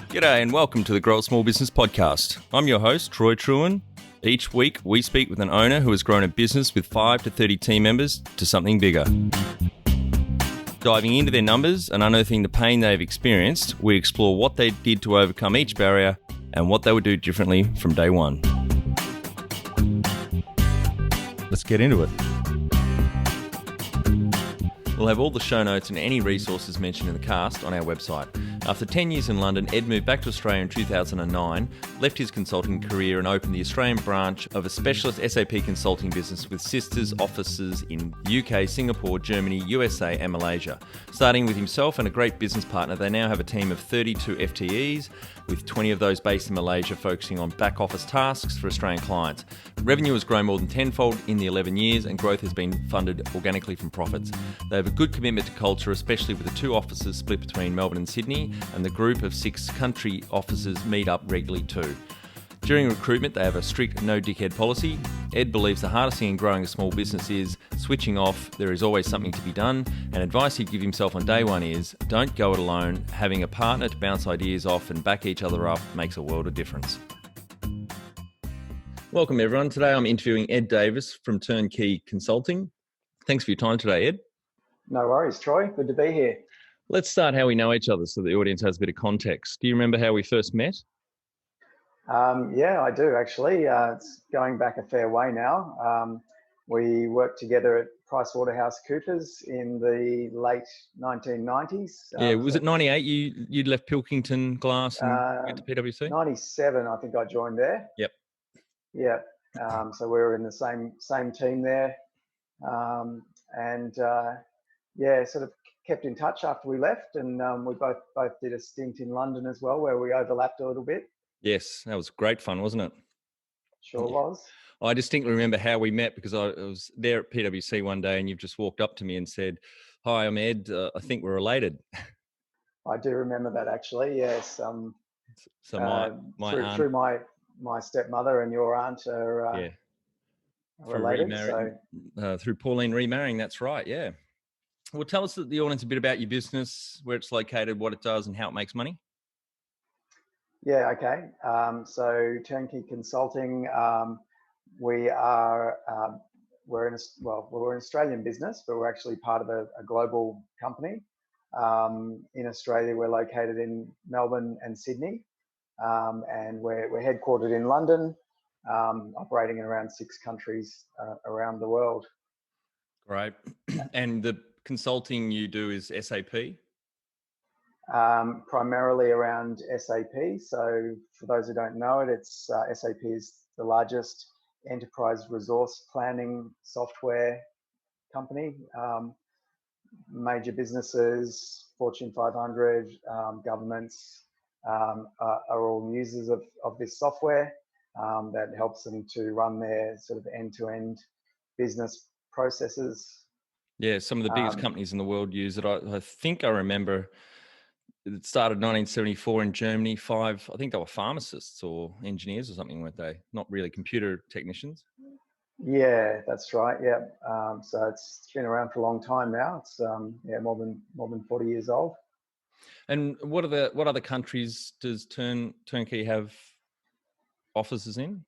G'day and welcome to the Grow a Small Business Podcast. I'm your host, Troy Truen. Each week, we speak with an owner who has grown a business with 5 to 30 team members to something bigger. Diving into their numbers and unearthing the pain they've experienced, we explore what they did to overcome each barrier and what they would do differently from day one. Let's get into it. We'll have all the show notes and any resources mentioned in the cast on our website. After 10 years in London, Ed moved back to Australia in 2009, left his consulting career and opened the Australian branch of a specialist SAP consulting business with sisters offices in UK, Singapore, Germany, USA and Malaysia. Starting with himself and a great business partner, they now have a team of 32 FTEs, with 20 of those based in Malaysia, focusing on back office tasks for Australian clients. Revenue has grown more than tenfold in the 11 years and growth has been funded organically from profits. They have a good commitment to culture, especially with the 2 offices split between Melbourne and Sydney, and the group of 6 country offices meet up regularly too. During recruitment, they have a strict no dickhead policy. Ed believes the hardest thing in growing a small business is switching off. There is always something to be done. And advice he'd give himself on day one is don't go it alone. Having a partner to bounce ideas off and back each other up makes a world of difference. Welcome everyone. Today I'm interviewing Ed Davis from Turnkey Consulting. Thanks for your time today, Ed. No worries, Troy. Good to be here. Let's start how we know each other so the audience has a bit of context. Do you remember how we first met? Yeah, I do actually. It's going back a fair way now. We worked together at PricewaterhouseCoopers in the late 1990s. Yeah, was it 98 you'd left Pilkington Glass and went to PwC? 97, I think I joined there. Yep. Yeah. So we were in the same team there. Sort of kept in touch after we left, and we both did a stint in London as well, where we overlapped a little bit. Yes, that was great fun, wasn't it? Sure was. I distinctly remember how we met because I was there at PwC one day and you've just walked up to me and said, "Hi, I'm Ed. I think we're related." I do remember that actually. Yes. So my aunt, through my stepmother and your aunt are related. Through Pauline remarrying. That's right. Yeah. Well, tell us the audience a bit about your business, where it's located, what it does, and how it makes money. Yeah, okay. So Turnkey Consulting, we're an Australian business, but we're actually part of a global company. In Australia, we're located in Melbourne and Sydney, and we're headquartered in London, operating in around 6 countries around the world. Great. And the consulting you do is SAP? Primarily around SAP. So for those who don't know it, it's SAP is the largest enterprise resource planning software company. Major businesses, Fortune 500, governments are all users of this software that helps them to run their sort of end-to-end business processes. Yeah, some of the biggest companies in the world use it. I think I remember it started in 1974 in Germany. 5, I think they were pharmacists or engineers or something, weren't they? Not really computer technicians. Yeah, that's right. Yeah. So it's been around for a long time now. It's more than 40 years old. And what other countries does Turnkey have offices in?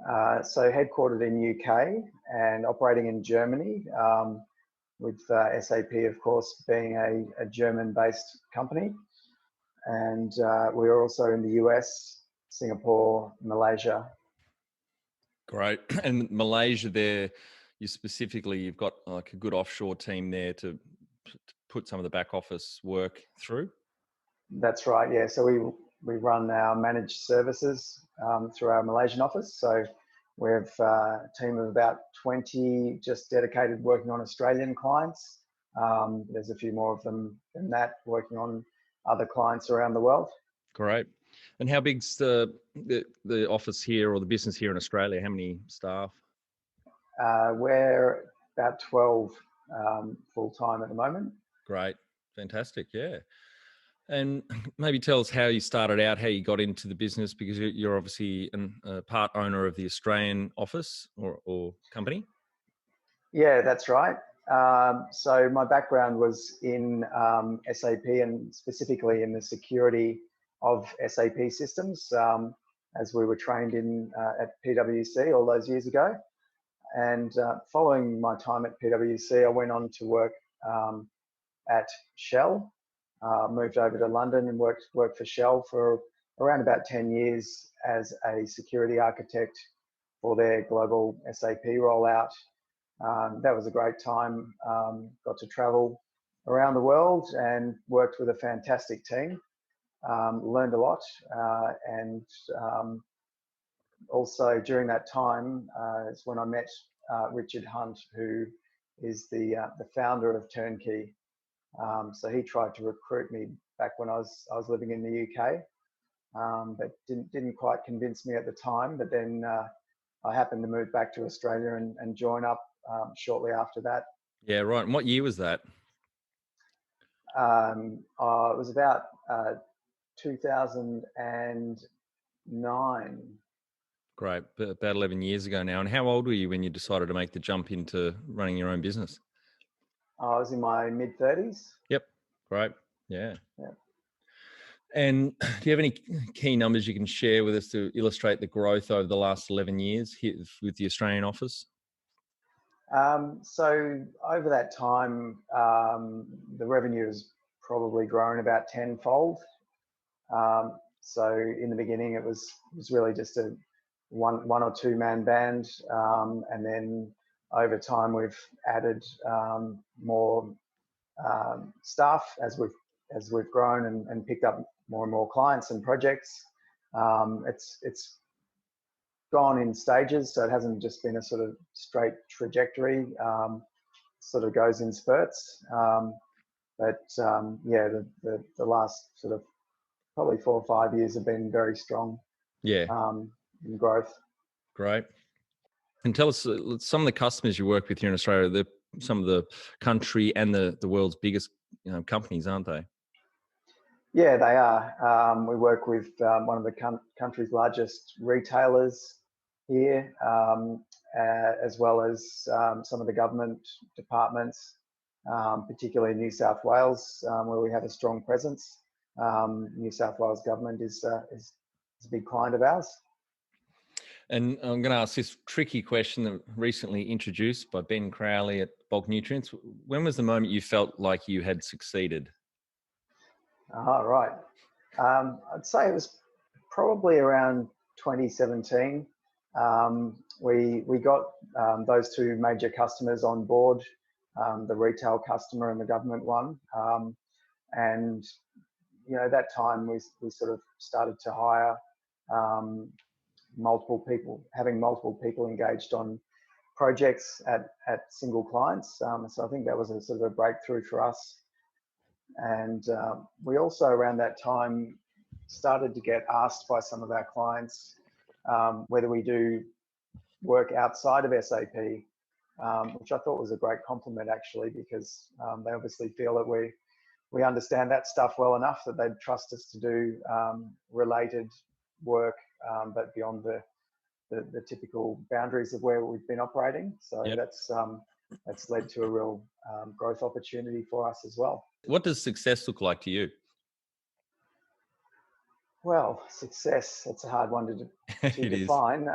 So headquartered in UK and operating in Germany, with SAP, of course, being a German-based company. And we are also in the US, Singapore, Malaysia. Great. And Malaysia there, you've got like a good offshore team there to put some of the back office work through? That's right, yeah. So we run our managed services through our Malaysian office. So we have a team of about 20 just dedicated working on Australian clients. There's a few more of them than that working on other clients around the world. Great. And how big's the office here or the business here in Australia? How many staff? We're about 12 full-time at the moment. Great. Fantastic. Yeah. And maybe tell us how you started out, how you got into the business, because you're obviously a part owner of the Australian office or company. Yeah, that's right. So my background was in SAP and specifically in the security of SAP systems, as we were trained in at PwC all those years ago. And following my time at PwC, I went on to work at Shell. Moved over to London and worked for Shell for around about 10 years as a security architect for their global SAP rollout. That was a great time. Got to travel around the world and worked with a fantastic team. Learned a lot, and also during that time is when I met Richard Hunt, who is the founder of Turnkey. So he tried to recruit me back when I was living in the UK, but didn't quite convince me at the time. But then I happened to move back to Australia and join up shortly after that. Yeah, right. And what year was that? It was about 2009. Great. About 11 years ago now. And how old were you when you decided to make the jump into running your own business? I was in my mid-30s. Yep. Great. Yeah. Yeah. And do you have any key numbers you can share with us to illustrate the growth over the last 11 years here with the Australian office? So over that time, the revenue has probably grown about tenfold. So in the beginning, it was really just a one or two man band, and then over time we've added more staff as we've grown and picked up more and more clients and projects. It's gone in stages, so it hasn't just been a sort of straight trajectory. Sort of goes in spurts. But yeah, the last sort of probably 4 or 5 years have been very strong. Yeah. In growth. Great. And tell us some of the customers you work with here in Australia. They're some of the country and the world's biggest companies, aren't they? Yeah, they are. We work with one of the country's largest retailers here, as well as some of the government departments, particularly New South Wales, where we have a strong presence. New South Wales government is a big client of ours. And I'm going to ask this tricky question that recently introduced by Ben Crowley at Bulk Nutrients. When was the moment you felt like you had succeeded? Right. I'd say it was probably around 2017. We got those two major customers on board, the retail customer and the government one. And that time we sort of started to hire having multiple people engaged on projects at single clients. So I think that was a sort of a breakthrough for us. And we also around that time started to get asked by some of our clients whether we do work outside of SAP, which I thought was a great compliment actually, because they obviously feel that we understand that stuff well enough that they'd trust us to do related work, but beyond the typical boundaries of where we've been operating. So yep. That's led to a real growth opportunity for us as well. What does success look like to you? Well, success, it's a hard one to define.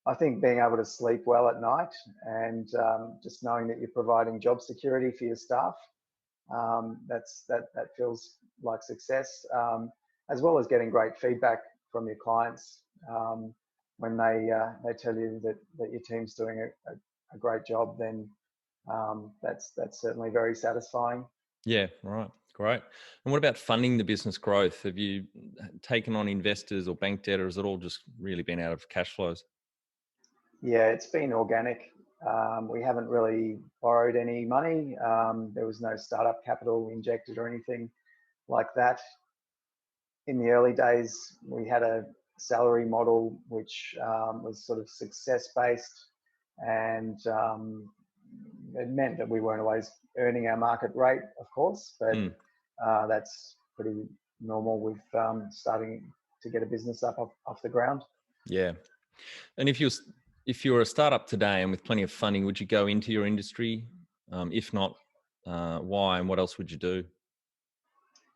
I think being able to sleep well at night and just knowing that you're providing job security for your staff, that feels like success, as well as getting great feedback from your clients when they tell you that your team's doing a great job. Then that's certainly very satisfying. Yeah, right. Great. And what about funding the business growth? Have you taken on investors or bank debt, or has it all just really been out of cash flows? Yeah, it's been organic. We haven't really borrowed any money. There was no startup capital injected or anything like that. In the early days, we had a salary model which was sort of success-based, and it meant that we weren't always earning our market rate, of course, but that's pretty normal with starting to get a business up off the ground. Yeah. And if you're a startup today and with plenty of funding, would you go into your industry? If not, why, and what else would you do?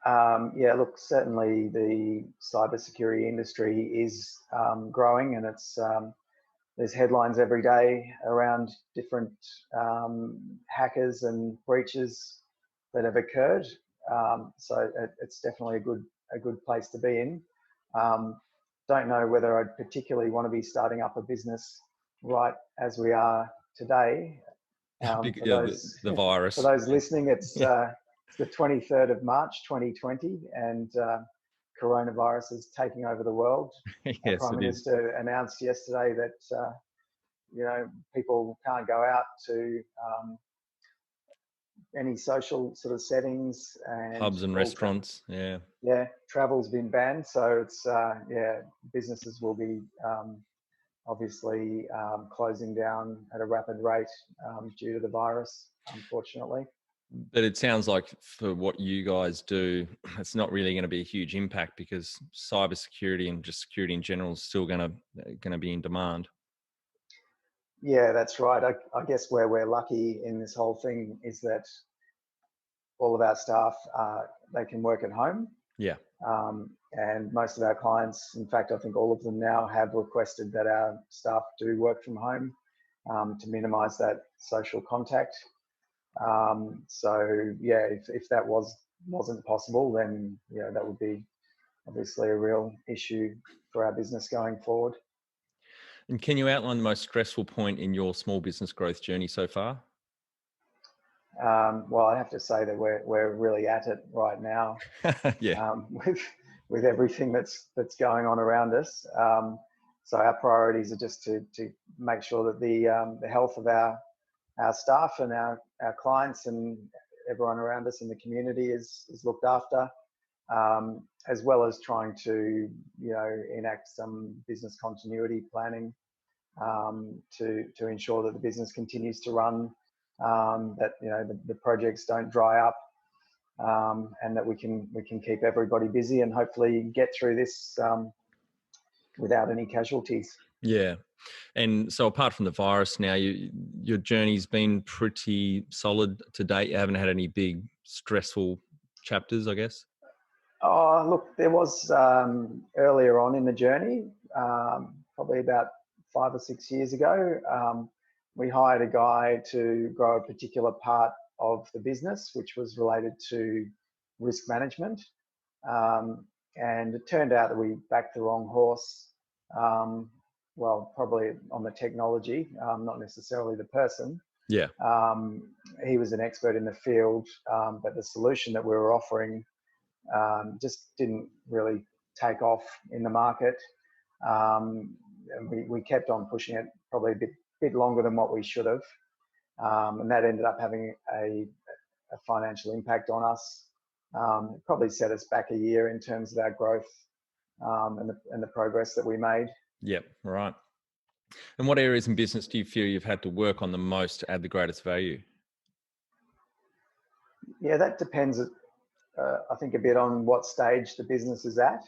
Yeah, look, certainly the cybersecurity industry is growing, and it's there's headlines every day around different hackers and breaches that have occurred. So it's definitely a good place to be in. Don't know whether I'd particularly want to be starting up a business right as we are today. For Yeah, those the for virus. those listening, it's the 23rd of March 2020, and coronavirus is taking over the world. Our Yes, Prime it is. Minister announced yesterday that people can't go out to any social sort of settings, and Pubs and all restaurants. Yeah. travel's been banned. So it's businesses will be obviously closing down at a rapid rate due to the virus, unfortunately. But it sounds like for what you guys do, it's not really going to be a huge impact because cybersecurity and just security in general is still going to be in demand. Yeah, that's right. I guess where we're lucky in this whole thing is that all of our staff, they can work at home. Yeah. And most of our clients, in fact, I think all of them now have requested that our staff do work from home to minimise that social contact. So yeah, if that wasn't possible, then that would be obviously a real issue for our business going forward. And can you outline the most stressful point in your small business growth journey so far? Well, I have to say that we're really at it right now Yeah. With everything that's going on around us. So our priorities are just to make sure that the health of our staff and our clients and everyone around us in the community is looked after, as well as trying to enact some business continuity planning to ensure that the business continues to run, that the projects don't dry up, and that we can keep everybody busy and hopefully get through this without any casualties. Yeah. And so apart from the virus now, your journey's been pretty solid to date. You haven't had any big stressful chapters, I guess? Oh, look, there was earlier on in the journey, probably about 5 or 6 years ago, we hired a guy to grow a particular part of the business, which was related to risk management. And it turned out that we backed the wrong horse. Well, probably on the technology, not necessarily the person. Yeah. He was an expert in the field, but the solution that we were offering just didn't really take off in the market. And we kept on pushing it probably a bit longer than what we should have. And that ended up having a financial impact on us. It probably set us back a year in terms of our growth and the progress that we made. Yep. Right. And what areas in business do you feel you've had to work on the most to add the greatest value? Yeah, that depends, I think, a bit on what stage the business is at.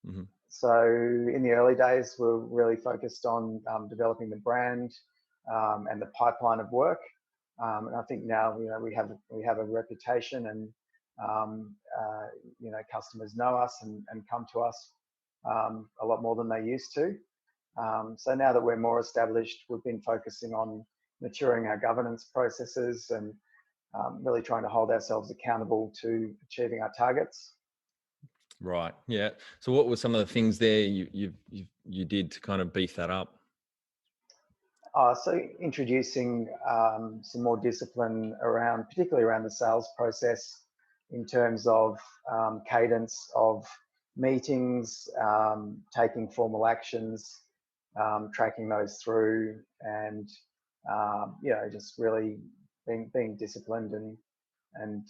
Mm-hmm. So in the early days, we're really focused on developing the brand and the pipeline of work. And I think now we have a reputation, and customers know us and come to us a lot more than they used to. So now that we're more established, we've been focusing on maturing our governance processes and really trying to hold ourselves accountable to achieving our targets. Right. Yeah. So what were some of the things there you did to kind of beef that up? So introducing some more discipline particularly around the sales process, in terms of cadence of meetings, taking formal actions, tracking those through, and just really being disciplined and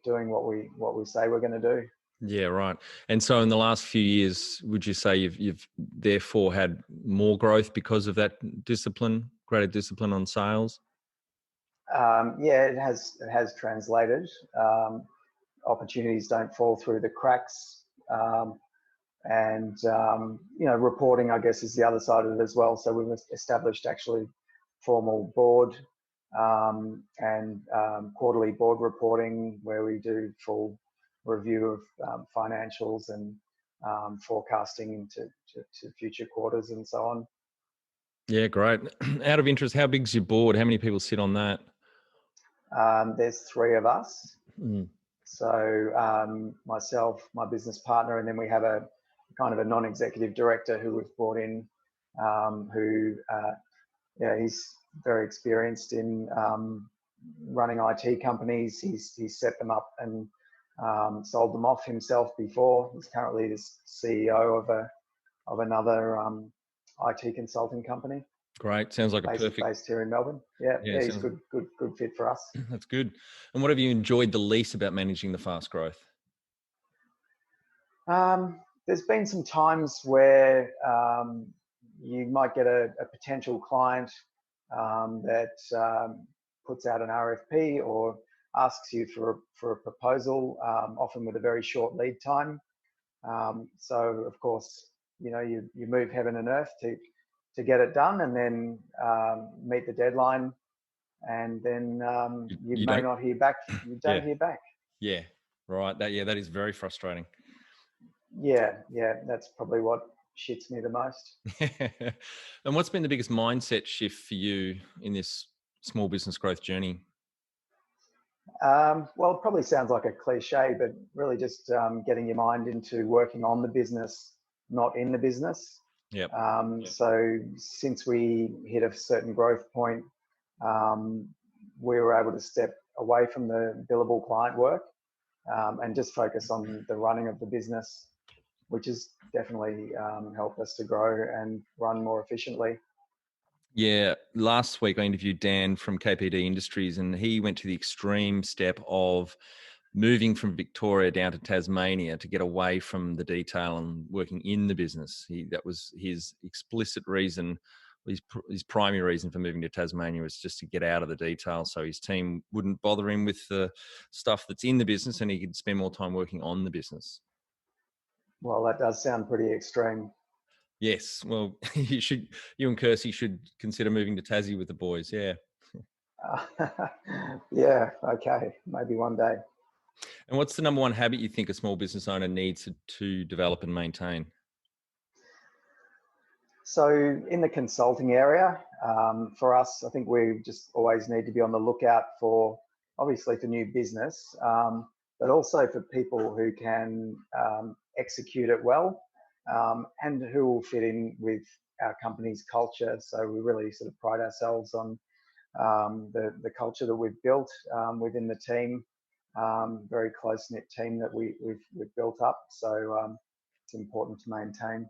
doing what we say we're going to do. Yeah, right. And so in the last few years, would you say you've therefore had more growth because of that discipline, greater discipline on sales? Yeah, it has translated. Opportunities don't fall through the cracks. And reporting, I guess, is the other side of it as well. So we've established actually formal board and quarterly board reporting, where we do full review of financials and forecasting into to future quarters and so on. Yeah, great. Out of interest, how big's your board? How many people sit on that? There's 3 of us. Mm. So myself, my business partner, and then we have a kind of a non-executive director who we've brought in, who he's very experienced in running IT companies. He's set them up and sold them off himself before. He's currently the CEO of another IT consulting company. Great. Sounds like a perfect. Based here in Melbourne. Yeah, he's good fit for us. That's good. And what have you enjoyed the least about managing the fast growth? There's been some times where you might get a potential client that puts out an RFP or asks you for a proposal, often with a very short lead time. So of course, you move heaven and earth to get it done, and then meet the deadline, and then you may not hear back. You don't hear back. Yeah, right. That is very frustrating. Yeah, that's probably what shits me the most. And what's been the biggest mindset shift for you in this small business growth journey? Well, it probably sounds like a cliche, but really just getting your mind into working on the business, not in the business. Yep. So since we hit a certain growth point, we were able to step away from the billable client work and just focus on the running of the business, which has definitely helped us to grow and run more efficiently. Yeah, last week I interviewed Dan from KPD Industries, and he went to the extreme step of moving from Victoria down to Tasmania to get away from the detail and working in the business. That was his explicit reason. His primary reason for moving to Tasmania was just to get out of the detail, so his team wouldn't bother him with the stuff that's in the business, and he could spend more time working on the business. Well, that does sound pretty extreme. Yes. Well, you and Kirsty should consider moving to Tassie with the boys. Yeah. Yeah. Okay. Maybe one day. And what's the number one habit you think a small business owner needs to develop and maintain? So in the consulting area, for us, I think we just always need to be on the lookout for, obviously, for new business, but also for people who can execute it well. And who will fit in with our company's culture. So we really sort of pride ourselves on the culture that we've built within the team, very close-knit team that we've built up. So it's important to maintain.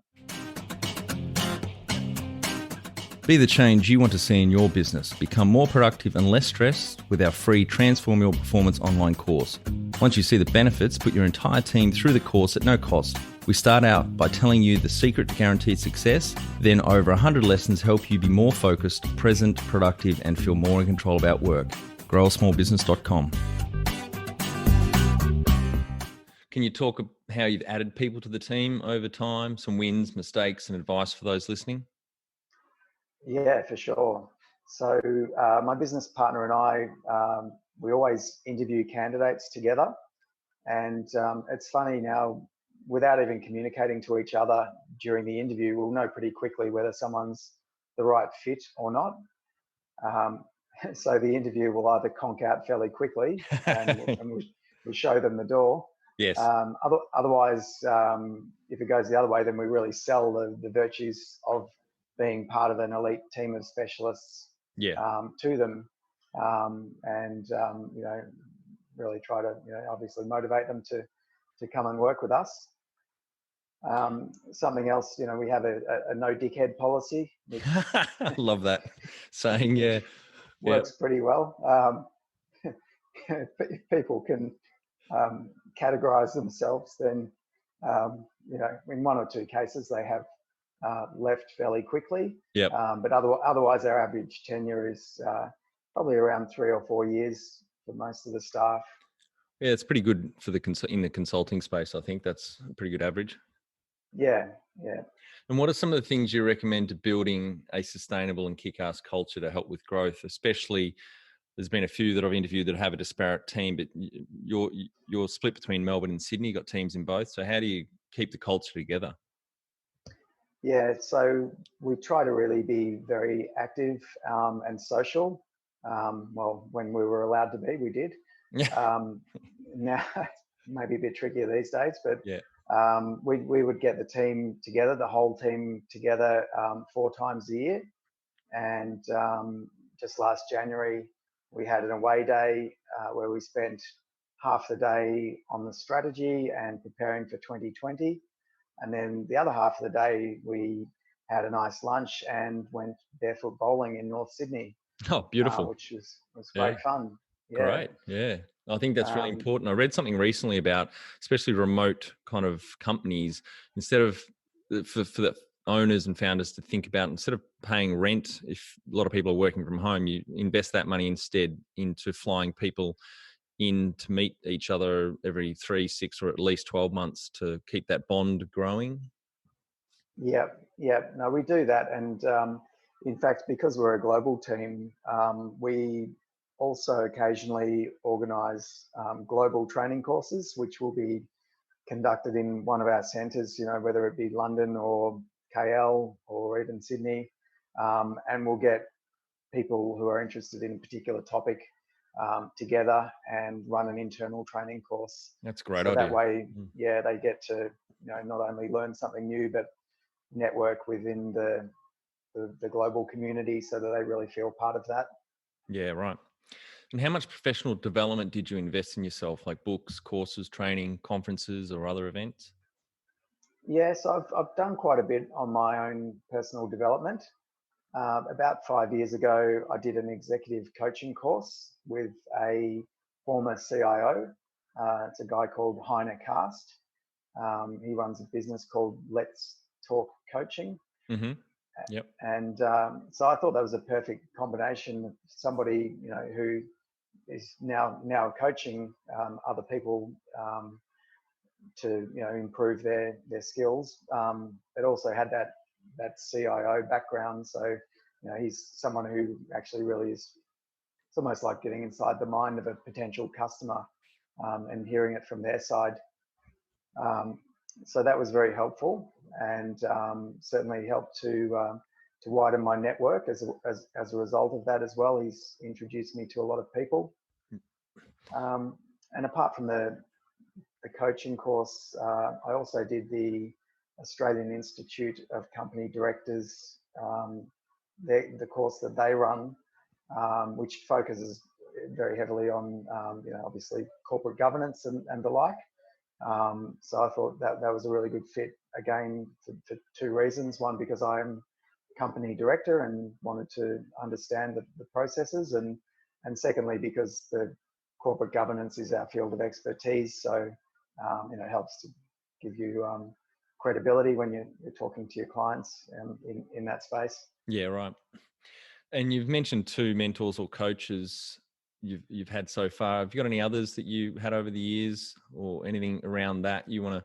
Be the change you want to see in your business. Become more productive and less stressed with our free Transform Your Performance online course. Once you see the benefits, put your entire team through the course at no cost. We start out by telling you the secret to guaranteed success, then over 100 lessons help you be more focused, present, productive, and feel more in control about work. growasmallbusiness.com. Can you talk how you've added people to the team over time, some wins, mistakes, and advice for those listening? Yeah, for sure. So my business partner and I, we always interview candidates together. And it's funny now, without even communicating to each other during the interview, we'll know pretty quickly whether someone's the right fit or not. So the interview will either conk out fairly quickly and we'll show them the door. Yes. Otherwise, if it goes the other way, then we really sell the virtues of being part of an elite team of specialists to them, and really try to obviously motivate them to come and work with us. Something else, we have a no dickhead policy. I love that saying. Yeah, works pretty well. If people can categorize themselves, then in one or two cases they have left fairly quickly. Yep. But otherwise, our average tenure is probably around 3 or 4 years for most of the staff. Yeah, it's pretty good for in the consulting space. I think that's a pretty good average. Yeah. And what are some of the things you recommend to building a sustainable and kick-ass culture to help with growth, especially there's been a few that I've interviewed that have a disparate team, but you're split between Melbourne and Sydney. You've got teams in both. So how do you keep the culture together? Yeah, so we try to really be very active and social. Well, when we were allowed to be, we did. Yeah. Now, maybe a bit trickier these days, but Yeah. we would get the team together, the whole team together 4 times a year. And just last January, we had an away day where we spent half the day on the strategy and preparing for 2020. And then the other half of the day, we had a nice lunch and went barefoot bowling in North Sydney, Oh, beautiful. which was Yeah. great fun. Yeah. Great. Yeah. I think that's really Um, important. I read something recently about, especially remote kind of companies, instead of for the owners and founders to think about, instead of paying rent, if a lot of people are working from home, you invest that money instead into flying people in to meet each other every 3, 6, or at least 12 months to keep that bond growing. yeah, yeah. No, we do that. And in fact, because we're a global team, we also occasionally organise global training courses, which will be conducted in one of our centres, whether it be London or KL or even Sydney. And we'll get people who are interested in a particular topic together and run an internal training course. That's a great So that idea. way, yeah, they get to not only learn something new, but network within the global community so that they really feel part of that. Yeah, right. And how much professional development did you invest in yourself, like books, courses, training, conferences, or other events? Yes, I've done quite a bit on my own personal development. About 5 years ago, I did an executive coaching course with a former CIO. It's a guy called Heiner Cast. He runs a business called Let's Talk Coaching. Mm-hmm. Yep. And so I thought that was a perfect combination of somebody, who is now coaching other people to improve their skills, but also had that CIO background. So he's someone who actually really is. It's almost like getting inside the mind of a potential customer and hearing it from their side. So that was very helpful, and certainly helped to widen my network as a result of that as well. He's introduced me to a lot of people. And apart from the coaching course, I also did the Australian Institute of Company Directors, the course that they run, which focuses very heavily on, obviously corporate governance and the like. So I thought that was a really good fit, again, for 2 reasons. One, because I'm company director and wanted to understand the processes, and secondly, because the corporate governance is our field of expertise. So it helps to give you credibility when you're talking to your clients in that space. Yeah, right. And you've mentioned 2 mentors or coaches you've had so far. Have you got any others that you had over the years, or anything around that you want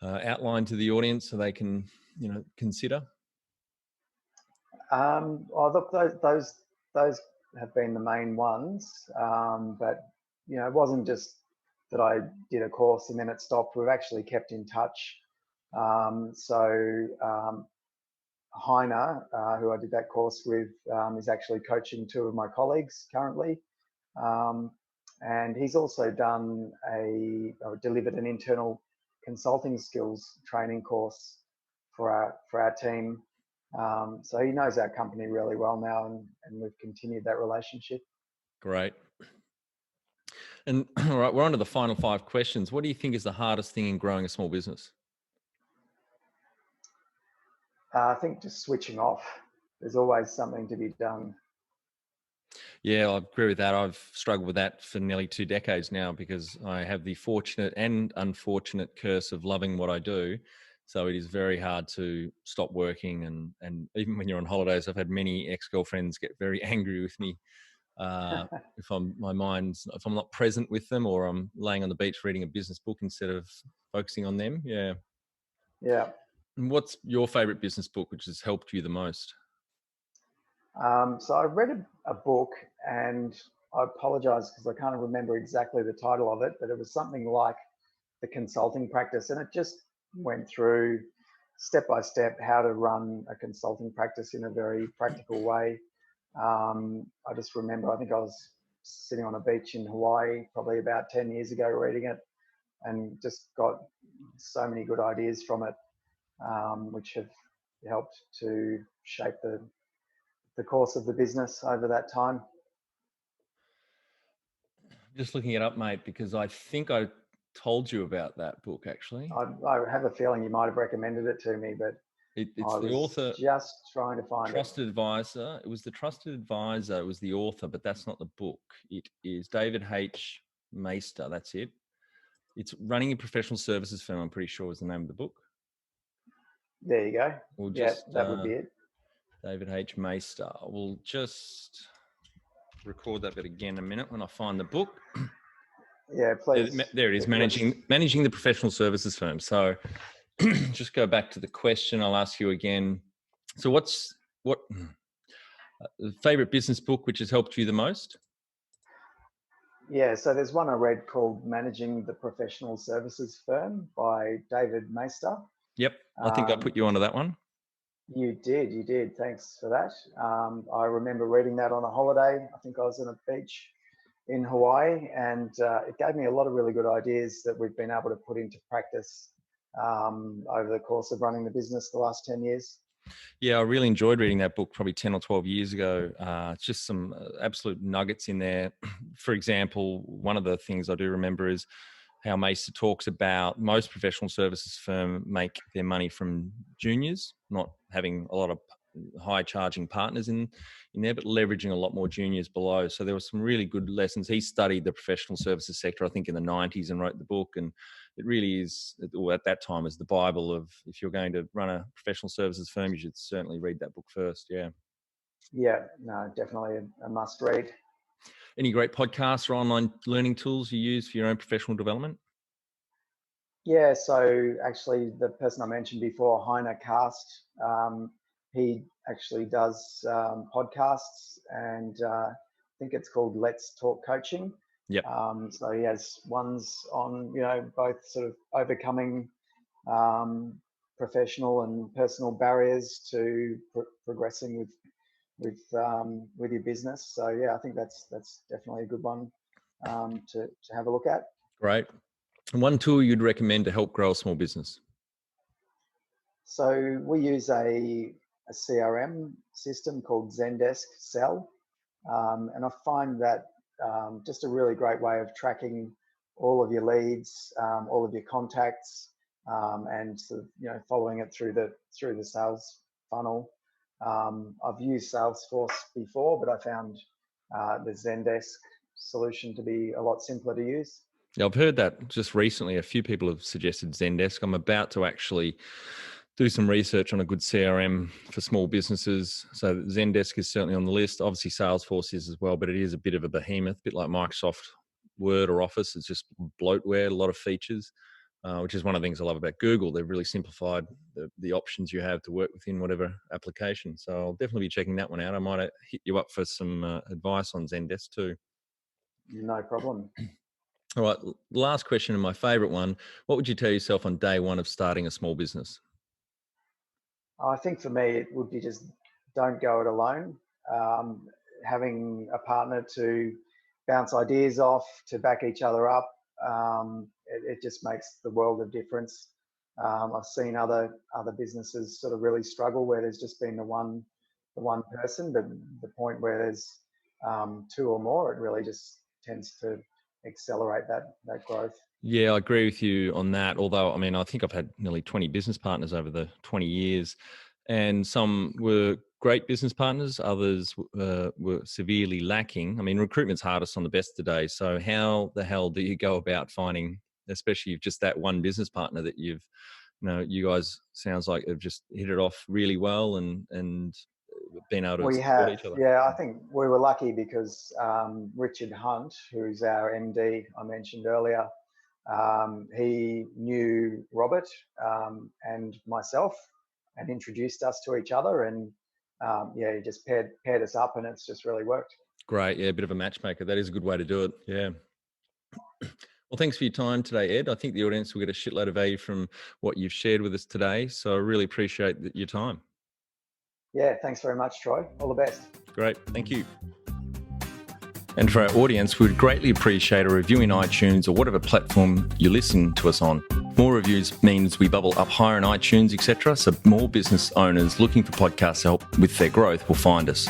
to outline to the audience so they can, consider? Well, look, those have been the main ones, but it wasn't just that I did a course and then it stopped. We've actually kept in touch. So Heiner, who I did that course with, is actually coaching 2 of my colleagues currently. And he's also done delivered an internal consulting skills training course for our team. So he knows our company really well now, and we've continued that relationship. Great. And all right, we're on to the final 5 questions. What do you think is the hardest thing in growing a small business? I think just switching off. There's always something to be done. Yeah, I agree with that. I've struggled with that for nearly 2 decades now, because I have the fortunate and unfortunate curse of loving what I do. So it is very hard to stop working. And even when you're on holidays, I've had many ex-girlfriends get very angry with me if I'm not present with them, or I'm laying on the beach reading a business book instead of focusing on them. Yeah. Yeah. And what's your favorite business book which has helped you the most? So I read a book and I apologize because I can't remember exactly the title of it, but it was something like the consulting practice, and it just went through step by step how to run a consulting practice in a very practical way. I just remember, I think I was sitting on a beach in Hawaii probably about 10 years ago reading it, and just got so many good ideas from it, which have helped to shape the course of the business over that time. Just looking it up, mate, because I think I told you about that book, actually. I have a feeling you might have recommended it to me, but It's I the was author, just trying to find Trusted Advisor. It was the Trusted Advisor. It was the author, but that's not the book. It is David H. Meister. That's it. It's Running a Professional Services Firm, I'm pretty sure was the name of the book. There you go. We'll Yeah, just, that would be it. David H. Meister. We'll just record that bit again in a minute when I find the book. Yeah, please. There it is, managing the professional services firm. So just go back to the question. I'll ask you again. So what favorite business book which has helped you the most? Yeah, so there's one I read called Managing the Professional Services Firm by David Meister. Yep, I think I put you onto that one. You did. Thanks for that. I remember reading that on a holiday. I think I was on a beach in Hawaii, and it gave me a lot of really good ideas that we've been able to put into practice over the course of running the business the last 10 years. Yeah, I really enjoyed reading that book probably 10 or 12 years ago. Just some absolute nuggets in there. For example, one of the things I do remember is how Meister talks about most professional services firms make their money from juniors, not having a lot of high charging partners in there, but leveraging a lot more juniors below. So there were some really good lessons. He studied the professional services sector, I think, in the 90s and wrote the book. And it really is, or at that time, is the Bible of, if you're going to run a professional services firm, you should certainly read that book first. Yeah. Yeah, no, definitely a must read. Any great podcasts or online learning tools you use for your own professional development? Yeah, so actually the person I mentioned before, Heiner Cast, he actually does podcasts, and I think it's called Let's Talk Coaching. Yep. So he has ones on, both sort of overcoming professional and personal barriers to progressing with your business. So yeah, I think that's definitely a good one to have a look at. Great. One tool you'd recommend to help grow a small business? So we use a CRM system called Zendesk Sell, and I find that just a really great way of tracking all of your leads, all of your contacts, and sort of, following it through the sales funnel. I've used Salesforce before, but I found the Zendesk solution to be a lot simpler to use. Yeah, I've heard that just recently. A few people have suggested Zendesk. I'm about to actually do some research on a good CRM for small businesses. So Zendesk is certainly on the list. Obviously Salesforce is as well, but it is a bit of a behemoth, a bit like Microsoft Word or Office. It's just bloatware, a lot of features, which is one of the things I love about Google. They've really simplified the options you have to work within whatever application. So I'll definitely be checking that one out. I might hit you up for some advice on Zendesk too. No problem. All right, last question and my favorite one. What would you tell yourself on day one of starting a small business? I think for me, it would be just don't go it alone. Having a partner to bounce ideas off, to back each other up, it just makes the world of difference. I've seen other businesses sort of really struggle where there's just been the one person, but the point where there's two or more, it really just tends to accelerate that growth. Yeah, I agree with you on that. Although, I mean, I think I've had nearly 20 business partners over the 20 years, and some were great business partners, others were severely lacking. I mean, recruitment's hardest on the best today. So how the hell do you go about finding, especially just that one business partner that you guys sounds like have just hit it off really well and been able to We support have, each other? yeah, I think we were lucky because Richard Hunt, who's our MD I mentioned earlier, he knew Robert and myself and introduced us to each other, and he just paired us up, and it's just really worked. Great. Yeah, a bit of a matchmaker. That is a good way to do it. Yeah. Well, thanks for your time today, Ed. I think the audience will get a shitload of value from what you've shared with us today. So I really appreciate your time. Yeah, thanks very much, Troy. All the best. Great. Thank you. And for our audience, we would greatly appreciate a review in iTunes or whatever platform you listen to us on. More reviews means we bubble up higher in iTunes, etc. So more business owners looking for podcast help with their growth will find us.